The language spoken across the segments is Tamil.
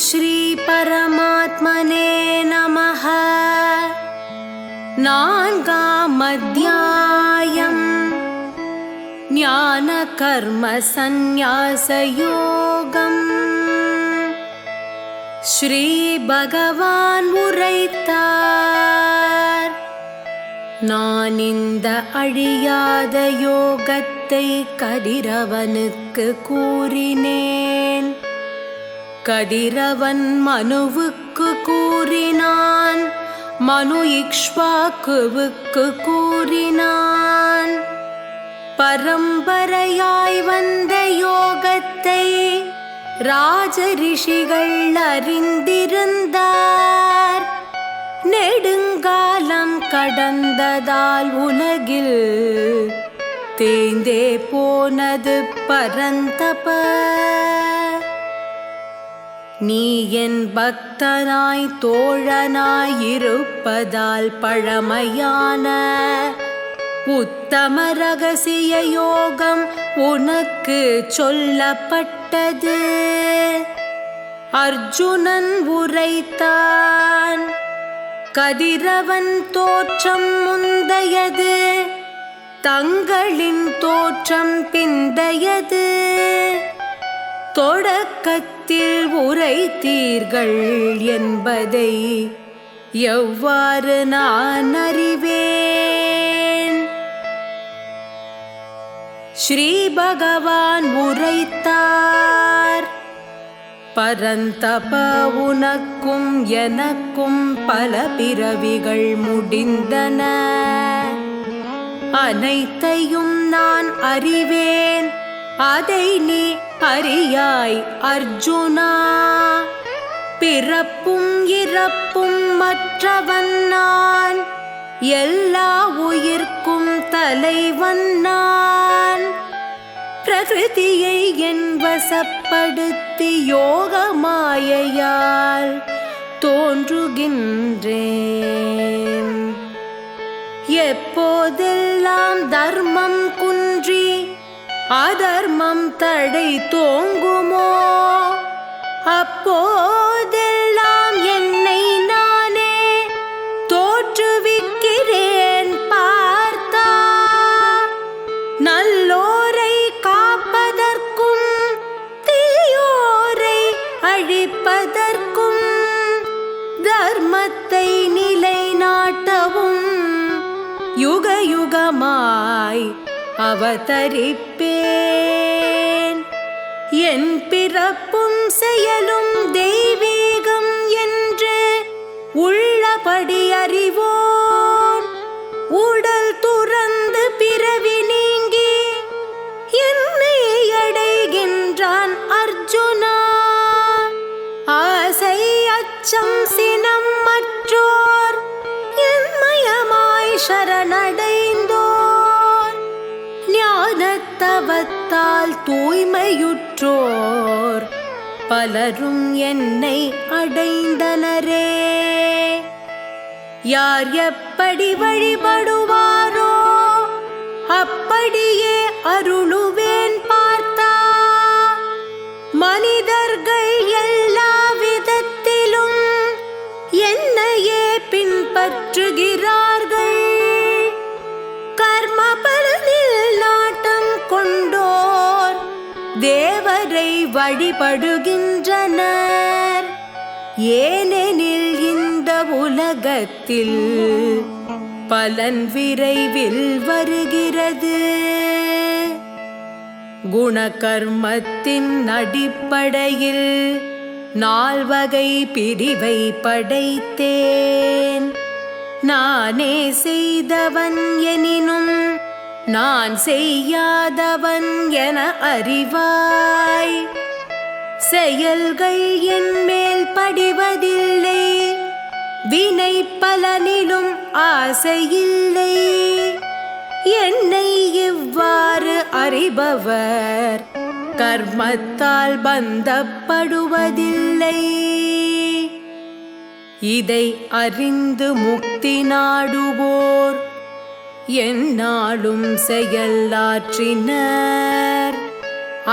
ஸ்ரீ பரமாத்மனே நமஹ. நான்காம் அத்தியாயம் ஞான கர்ம சந்நியாச யோகம். ஸ்ரீ பகவான் உரைத்தார், நான் இந்த அழியாத யோகத்தை கதிரவனுக்கு கூறினேன். கதிரவன் மனுவுக்கு கூறினான், மனு இக்ஷ்வாகுவுக்கு கூறினான். பரம்பரையாய் வந்த யோகத்தை ராஜரிஷிகள் அறிந்திருந்தார். நெடுங்காலம் கடந்ததால் உலகில் தேய்ந்தே போனது பரந்தப. நீ என் பக்தனாய் தோழனாய் இருப்பதால் பழமையான உத்தம ரகசிய யோகம் உனக்கு சொல்லப்பட்டது. அர்ஜுனன் உரைத்தான், கதிரவன் தோற்றம் முந்தையது, தங்களின் தோற்றம் பிந்தையது. தொடக்கத்தில் உரைத்தீர்கள் என்பதை எவ்வாறு நான் அறிவேன்? ஸ்ரீ பகவான் உரைத்தார், பரந்தப உனக்கும் எனக்கும் பல பிறவிகள் முடிந்தன. அனைத்தையும் நான் அறிவேன், அதை நீ அறியாய் அர்ஜுனா. பிறப்பும் இறப்பும் மற்றவன் நான், எல்லா உயிர்க்கும் தலைவன் நான். பிரகிருதியை என் வசப்படுத்தி யோக மாயையால் தோன்றுகின்றேன். எப்போதெல்லாம் தர்மம் குன்றி அதர்மம் தடை தோங்குமோ, அப்போதெல்லாம் என்னை நானே தோற்றுவிக்கிறேன் பார்த்தா. நல்லோரை காப்பதற்கும் தீயோரை அழிப்பதற்கும் தர்மத்தை நிலைநாட்டவும் யுக யுகமாய் அவதரிப்பேன். என் பிறப்பும் செயலும் தெய்வீகம் என்று உள்ளபடி அறிவோன். உடல் துறந்து பிறவி நீங்கி என்னை அடைகின்றான் அர்ஜுனா. ஆசை அச்சம் சினம் மற்றோர் என்மயமாய் சரணடைந்தோர். ஞானத்தவத்தால் தூய்மையுற்றோர் பலரும் என்னை அடைந்தனரே. யார் எப்படி வழிபடுவாரோ அப்படியே அருளுவேன் பார்த்தா. மனிதர்கள் எல்லா விதத்திலும் என்னையே பின்பற்றுகிறார்கள். கர்ம பலனில் நாட்டம் கொண்டோர் தேவரை வழிபடுகின்றனர். ஏனெனில் இந்த உலகத்தில் பலன் விரைவில் வருகிறது. குணகர்மத்தின் அடிப்படையில் 4 வகை பிரிவை படைத்தேன். நானே செய்தவன் எனினும் நான் செய்யாதவன் என அறிவாய். செயல்கள் என் மேல் படிவதில்லை, வினை பலனிலும் ஆசையில்லை. என்னை இவ்வாறு அறிபவர் கர்மத்தால் பந்தப்படுவதில்லை. இதை அறிந்து முக்தி நாடுவோர் எந்நாளும் செயலாற்றினர்.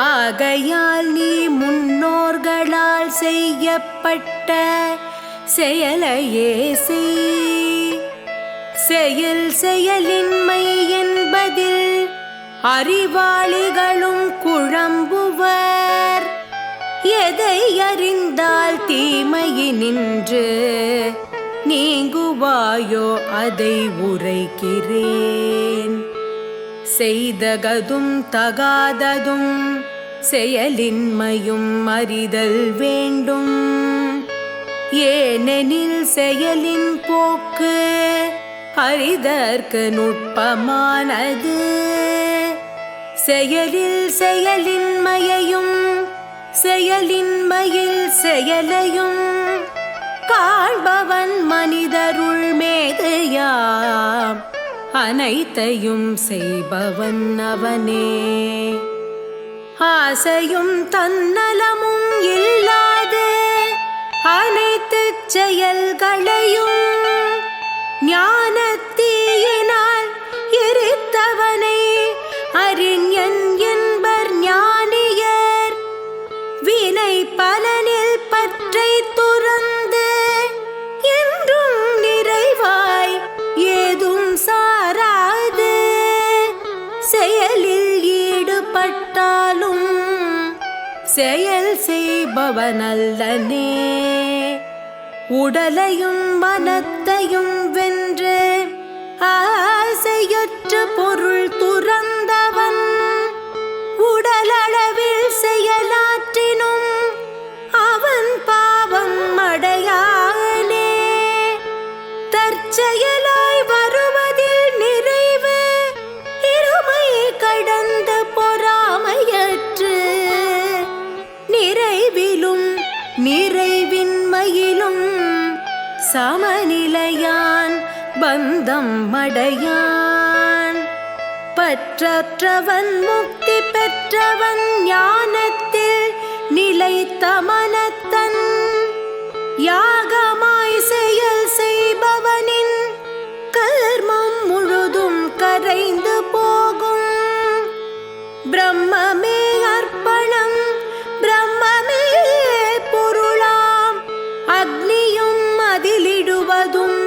ஆகையால் நீ முன்னோர்களால் செய்யப்பட்ட செயலையே செய். செயலின்மை என்பதில் அறிவாளிகளும் குழம்புவர். எதை அறிந்தால் தீமையினின்று நீங்குவாயோ அதை உரைக்கிறேன். செய்தகதும் தகாததும் செயலின்மையும் அறிதல் வேண்டும். ஏனெனில் செயலின் போக்கு அறிதற்கு நுட்பமானது. செயலின்மையையும் செயலின்மையில் செயலையும் காண்பவன் மனிதருள் மேதையாம். அனைத்தையும் செய்பவன் அவனே. ஆசையும் தன்னலமும் இல்லாது அனைத்து செயல்களையும் ஞானத்தீயினால் எரித்தவனை அறிஞன் என்பர் ஞானியர். வினை பலனில் பற்றை துறந்து என்றும் நிறைவாய் ஏதும் சாராது செயலில் ஈடுபட்டாலும் செயல் செய்பவனல்லனே. உடலையும் மனத்தையும் வென்று ஆசையற்ற பொருள் துறந்தவன் உடலளவில் செயலாற்றினும் அவன் பாவம் அடையானே. தற்செயலாய் வருவதில் நிறைவு இருமை கடந்த பொறாமையற்று நிறைவிலும் நிறைவின்மையிலும் சமநிலையான் பந்தம் அடையான். பற்றற்றவன் முக்தி பெற்றவன் ஞானத்தில் நிலைத்த மனத்தன். யாகமாய் செயல் செய்பவனின் கர்மம் முழுதும் கரைந்து போகும். பிரம்மமே அர்ப்பணம் பிரம்மமே பொருளாம். அக்னியும் அதிலிடுவதும்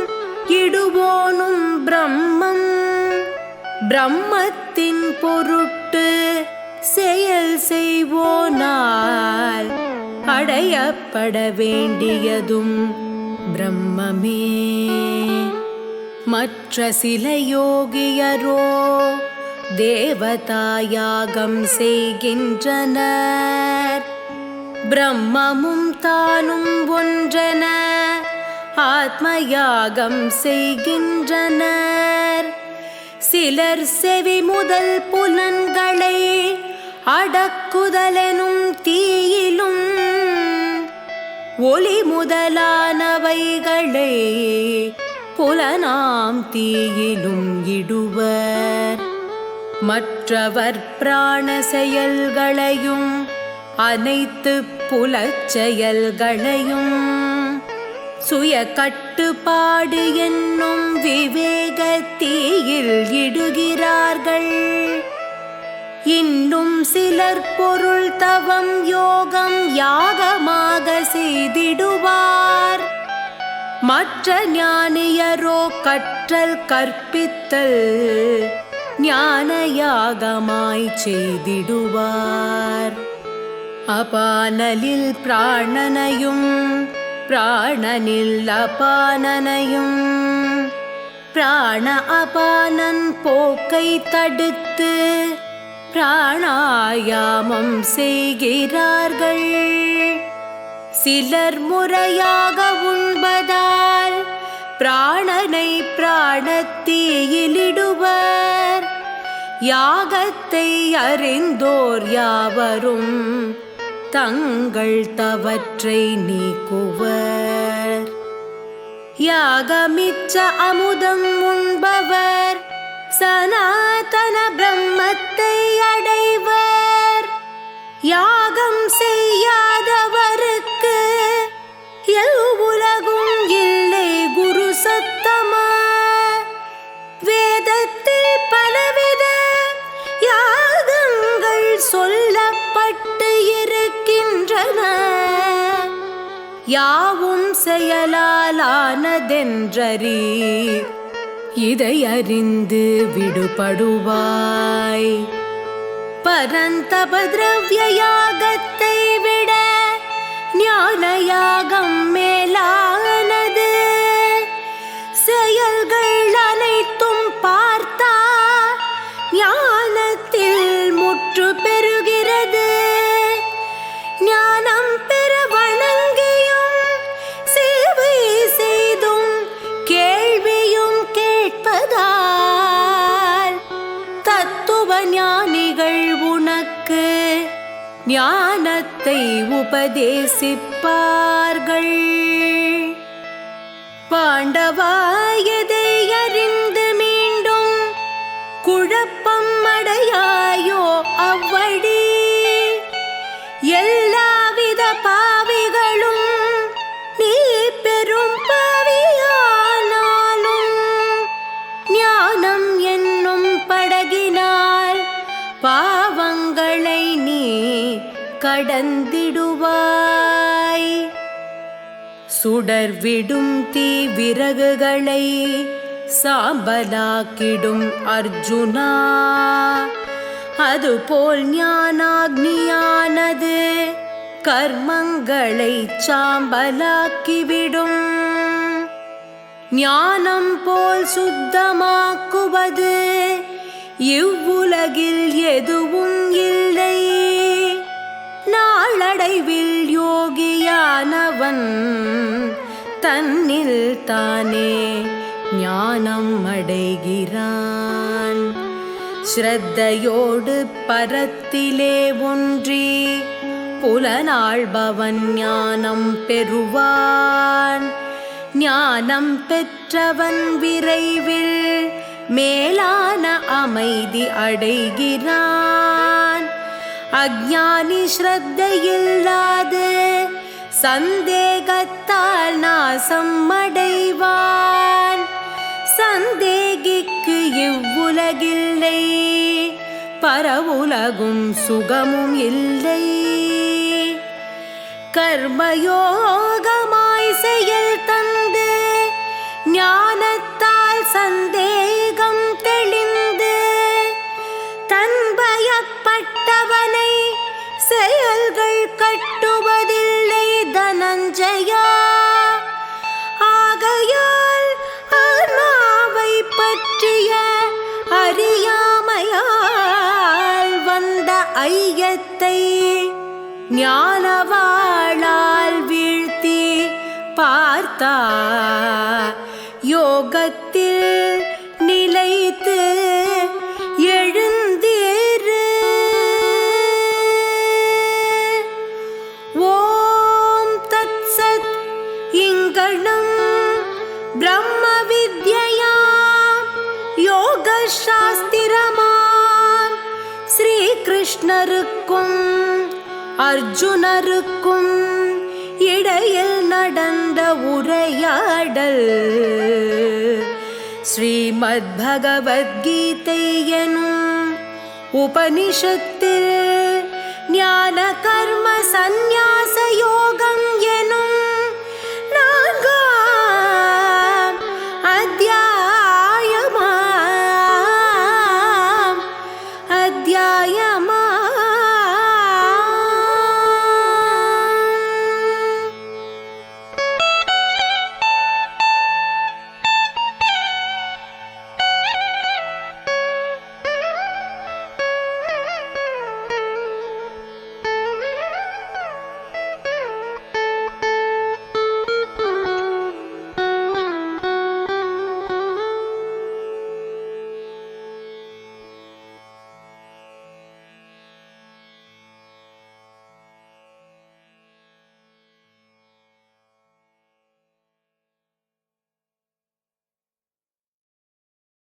இடுவோனும் பிரம்மம். பிரம்மத்தின் பொருட்டு செயல் செய்வோனால் அடையப்பட வேண்டியதும் பிரம்மமே. மற்ற சில யோகியரோ தேவதாயாகம் செய்கின்றனர். பிரம்மமும் தானும் ஒன்றென ஆத்மயாகம் செய்கின்றனர். சிலர் செவி முதல் புலன்களை அடக்குதலெனும் தீயிலும் ஒளி முதலானவைகளை புலனாம் தீயிலும் இடுவர். மற்றவர் பிராண செயல்களையும் அனைத்து புலச் செயல்களையும் சுய கட்டுப்பாடு என்னும் விவேகத்தீயில் இடுகிறார்கள். இன்னும் சிலர் பொருள் தவம் யோகம் யாகமாக செய்திடுவார். மற்ற ஞானியரோ கற்றல் கற்பித்தல் ஞான யாகமாய் செய்திடுவார். அபானலில் பிராணனையும் பிராணனில் அபானனையும் பிராண அபானன் போக்கை தடுத்து பிராணாயாமம் செய்கிறார்கள். சிலர் முறையாக உண்பதால் பிராணனை பிராணத்தீயிலிடுவர். யாகத்தை அறிந்தோர் யாவரும் தங்கள் தவற்றை நீக்குவர். யாகமிச்ச அமுதம் உண்பவர் சனாதன பிரம்மத்தை அடைவர். யாகம் செய்யாதவருக்கு எவ்வுலகும் இல்லை குரு சத்தமா. வேதத்தில் பலவித யாகங்கள் சொல்லப்பட்ட யாவும் செயலாலானதென்றறி இதை அறிந்து விடுபடுவாய். பரந்தப திரவ்ய யாகத்தை விட ஞான யாகம் மேலானது. செயல்கள் அனைத்தும் பார்த்தா ஞானத்தில் முற்று பெறுகிறது. ஞானம் பெற வணங்கியும் சேவை செய்தும் கேள்வியும் கேட்பதால் தத்துவ ஞானிகள் உனக்கு ஞானத்தை உபதேசிப்பார்கள். பாண்டவா, எதை அறிந்து மீண்டும் குழப்பம் அடையாயோ அவ்வழி. எல்லாவித பாவிகளும் நீ பெரும் பாவியானாலும் ஞானம் என்னும் படகினால் பாவங்களை நீ கடந்திடுவாய். சுடர்விடும் தீ விறகுகளை சாம்பலாக்கிடும் அர்ஜுனா, அதுபோல் ஞானாக்னியானது கர்மங்களை சாம்பலாக்கிவிடும். ஞானம் போல் சுத்தமாக்குவது இவ்வுலகில் எதுவும் இல்லை. நாளடைவில் யோகியானவன் தன்னில் தானே ஞானம் அடைகிறான். ஸ்ரத்தையோடு பரத்திலே ஒன்றி புலனாள்பவன் ஞானம் பெறுவான். ஞானம் பெற்றவன் விரைவில் மேலான அமைதி அடைகிறான். அஞ்ஞானி ஸ்ரத்தையில்லாது சந்தேகத்தால் நாசம் அடைவான். சந்தேகிக்கு இவ்வுலகில்லை, பரவுலகும் சுகமும் இல்லை. கர்மயோகமாய் செயல் தந்து ஞானத்தால் சந்தேகம் தெளிந்து தன் பயப்பட்டவனை செயல்கள் கட்டுவதில்லை தனஞ்சயா. ஆகையால் ஆன்மாவை பற்றிய அறியாமையால் வந்த ஐயத்தை ஞானவாளால் வீழ்த்தி பார்த்தா யோகத்தில் நிலைத்து எழுந்தேறு. ஓம் தத்சத். இங்கனம் பிரம்ம வித்யாயாம் யோக சாஸ்திரமாம் ஸ்ரீ கிருஷ்ணருக்கும் அர்ஜுனருக்கும் இடையில் நடந்த உரையாடல் ஸ்ரீமத் பகவத்கீதை எனும் உபனிஷத்தில் ஞான கர்ம சந்நியாச யோக